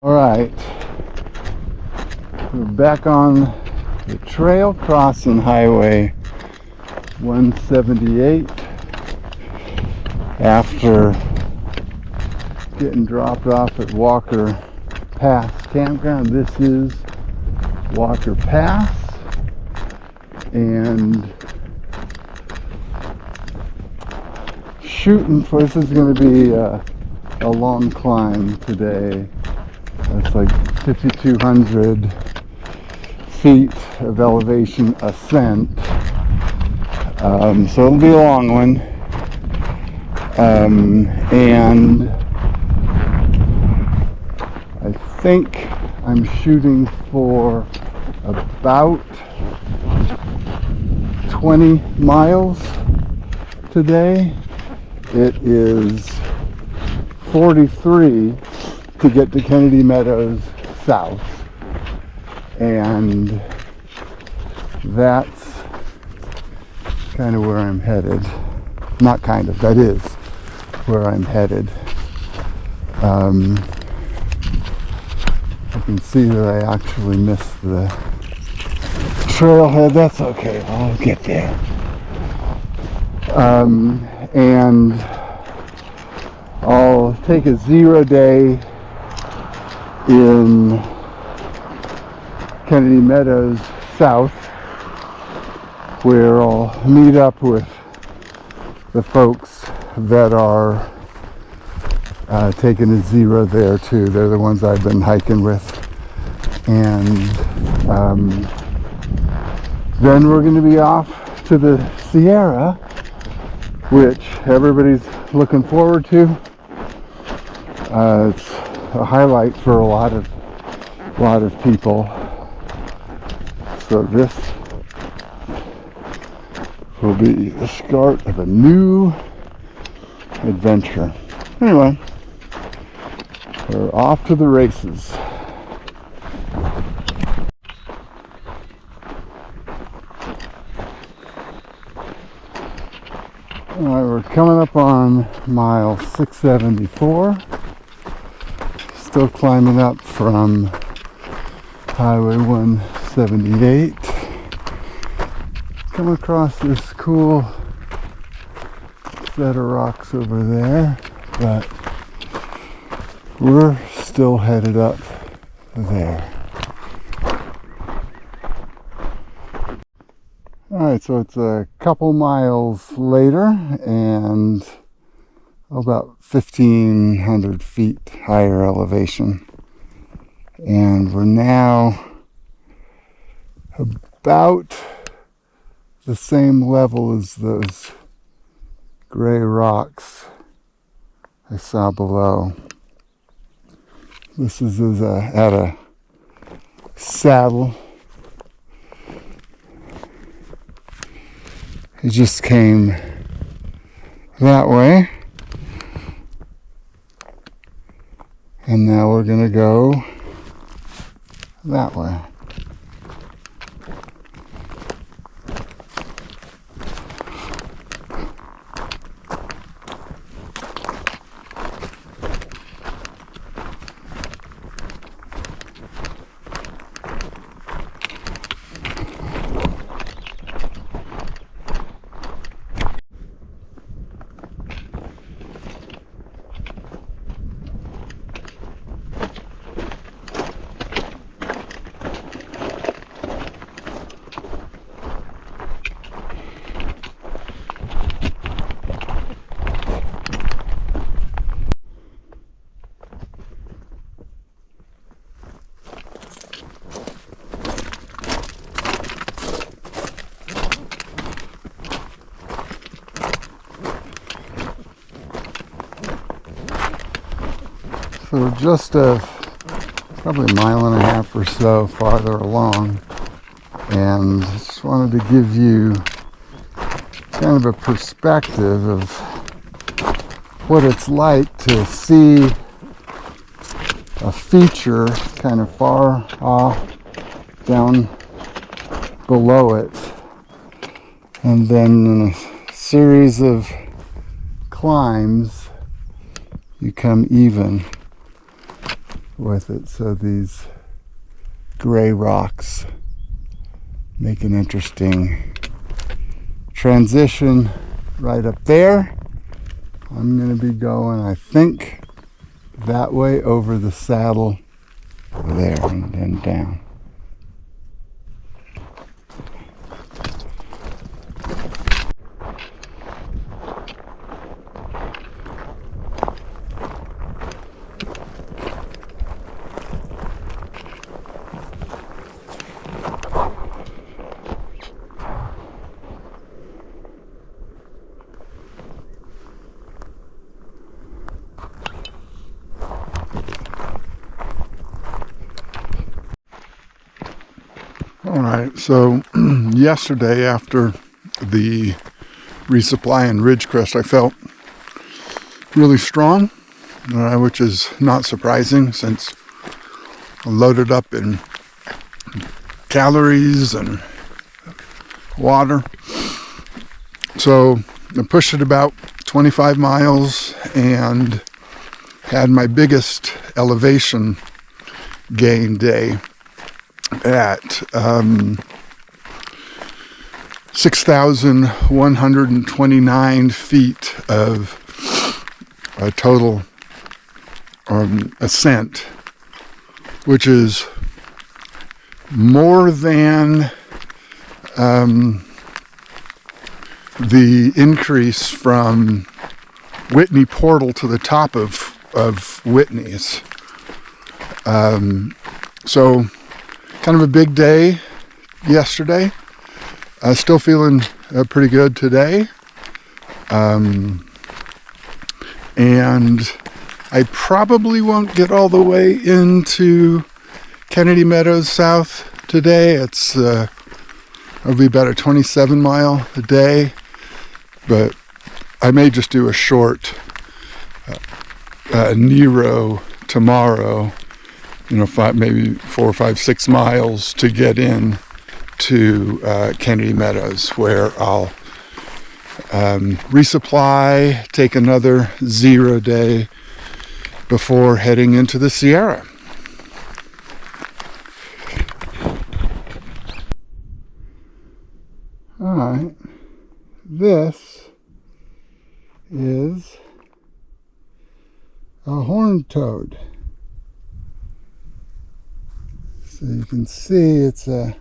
All right, we're back on the trail crossing Highway 178 after getting dropped off at Walker Pass Campground. This is Walker Pass, and shooting for, this is going to be a long climb today. It's like 5,200 feet of elevation ascent, so it'll be a long one, and I think I'm shooting for about 20 miles today. It is 43 to get to Kennedy Meadows South, and that's kind of where I'm headed. Not kind of, that is where I'm headed. I can see that I actually missed the trailhead. That's okay, I'll get there. And I'll take a 0-day in Kennedy Meadows South, where I'll meet up with the folks that are taking a 0 there too. They're the ones I've been hiking with, and then we're going to be off to the Sierra, which everybody's looking forward to. It's a highlight for a lot of people. So this will be the start of a new adventure. Anyway, we're off to the races. Alright, we're coming up on mile 674. Still climbing up from Highway 178. Come across this cool set of rocks over there, but we're still headed up there. Alright, so it's a couple miles later and about 1,500 feet higher elevation. And we're now about the same level as those gray rocks I saw below. This is at a saddle. It just came that way. And now we're going to go that way. So we're just probably a mile and a half or so farther along, and just wanted to give you kind of a perspective of what it's like to see a feature kind of far off down below it, and then in a series of climbs you come even with it. So these gray rocks make an interesting transition right up there. I'm going to be going, I think, that way over the saddle there and then down. All right, so yesterday after the resupply in Ridgecrest, I felt really strong, which is not surprising since I'm loaded up in calories and water. So I pushed it about 25 miles and had my biggest elevation gain day at 6,129 feet of a total ascent, which is more than the increase from Whitney Portal to the top of Whitney's. So kind of a big day yesterday. Still feeling pretty good today. And I probably won't get all the way into Kennedy Meadows South today. It'll be about a 27-mile a day, but I may just do a short Nero tomorrow, maybe 4 or 5, 6 miles to get in to Kennedy Meadows, where I'll resupply, take another 0 day before heading into the Sierra. All right, this is a horned toad. So you can see it's a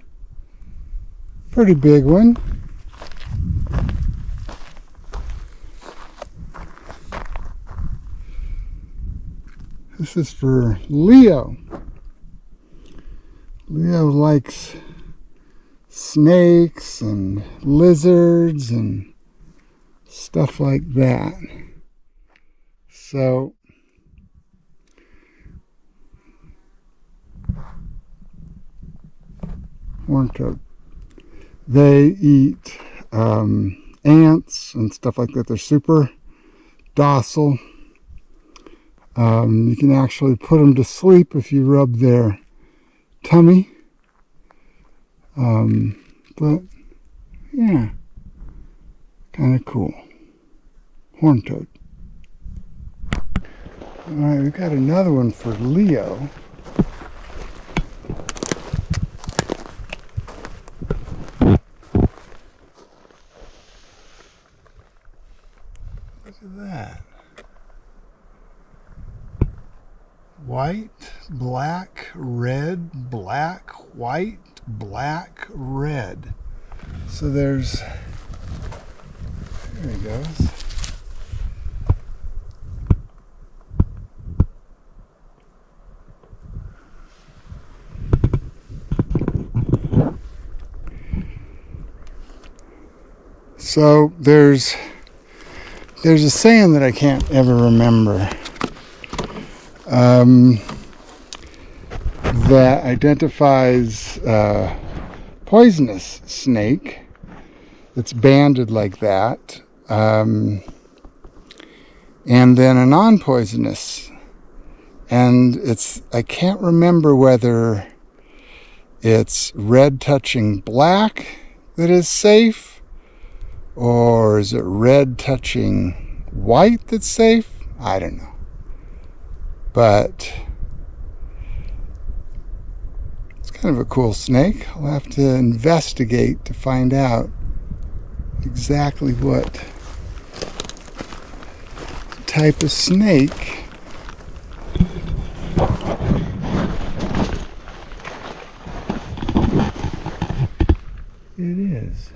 pretty big one. This is for Leo. Leo likes snakes and lizards and stuff like that. So horned toad. They eat ants and stuff like that. They're super docile. You can actually put them to sleep if you rub their tummy. But yeah, kind of cool. Horned toad. All right, we've got another one for Leo. Look at that. White, black, red, black, white, black, red. So there he goes. So there's a saying that I can't ever remember that identifies a poisonous snake that's banded like that, and then a non-poisonous. And I can't remember whether it's red touching black that is safe, or is it red touching white that's safe? I don't know. But Kind of a cool snake. I'll have to investigate to find out exactly what type of snake it is.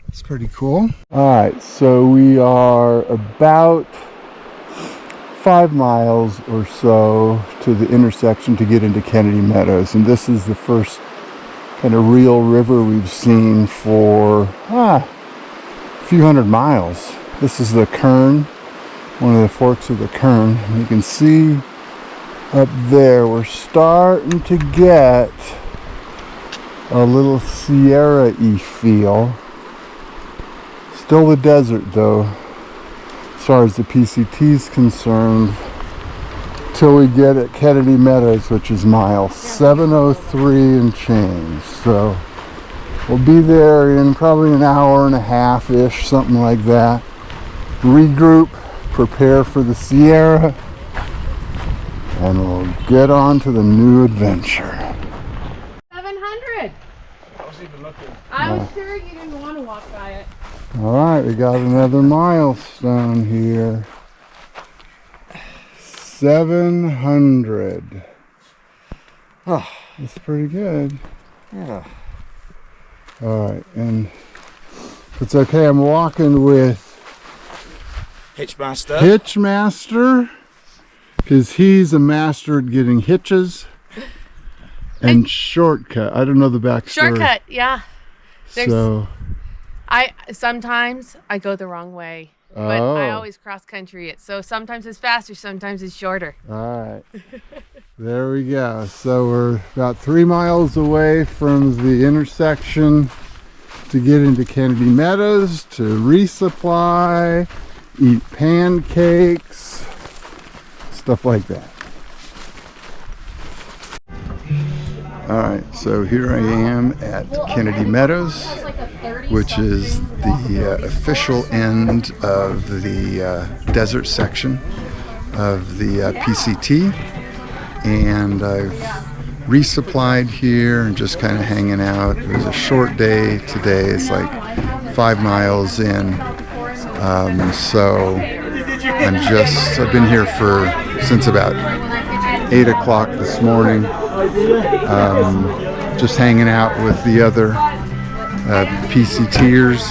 It's pretty cool. Alright, so we are about 5 miles or so to the intersection to get into Kennedy Meadows, and this is the first kind of real river we've seen for a few hundred miles. This is the Kern, one of the forks of the Kern, and you can see up there we're starting to get a little Sierra-y feel. Still the desert though, as far as the PCT is concerned, till we get at Kennedy Meadows, which is mile 703 and change. So we'll be there in probably an hour and a half-ish, something like that. Regroup, prepare for the Sierra, and we'll get on to the new adventure. 700. I was even looking. I was sure you didn't want to walk by it. All right, we got another milestone here. 700. Oh, that's pretty good. Yeah. All right, and it's okay. I'm walking with Hitchmaster, because he's a master at getting hitches. And Shortcut. I don't know the backstory. Shortcut, yeah. So Sometimes I go the wrong way, but I always cross country it. So sometimes it's faster, sometimes it's shorter. all right. There we go. So we're about 3 miles away from the intersection to get into Kennedy Meadows to resupply, eat pancakes, stuff like that. All right, so here I am at Kennedy Meadows, which is the official end of the desert section of the PCT, and I've resupplied here and just kind of hanging out. It was a short day today. It's like 5 miles in, so I've been here since about 8 o'clock this morning, just hanging out with the other PCTers.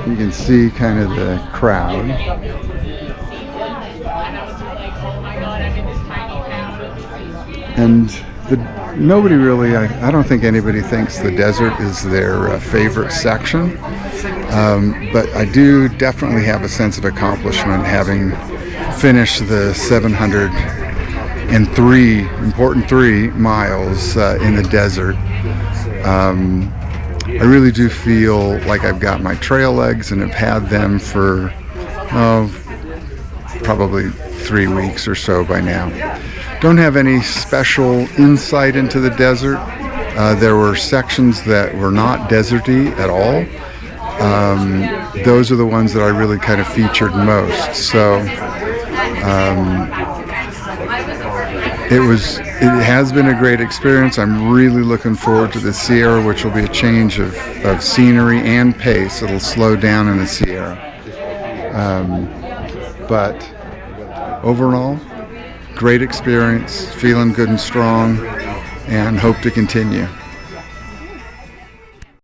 You can see kind of the crowd. And nobody really, I don't think anybody thinks the desert is their favorite section. But I do definitely have a sense of accomplishment having finished the 703 miles in the desert. I really do feel like I've got my trail legs and have had them for probably 3 weeks or so by now. Don't have any special insight into the desert. There were sections that were not deserty at all. Those are the ones that I really kind of featured most. So it has been a great experience. I'm really looking forward to the Sierra, which will be a change of scenery and pace. It'll slow down in the Sierra. But overall, great experience, feeling good and strong, and hope to continue.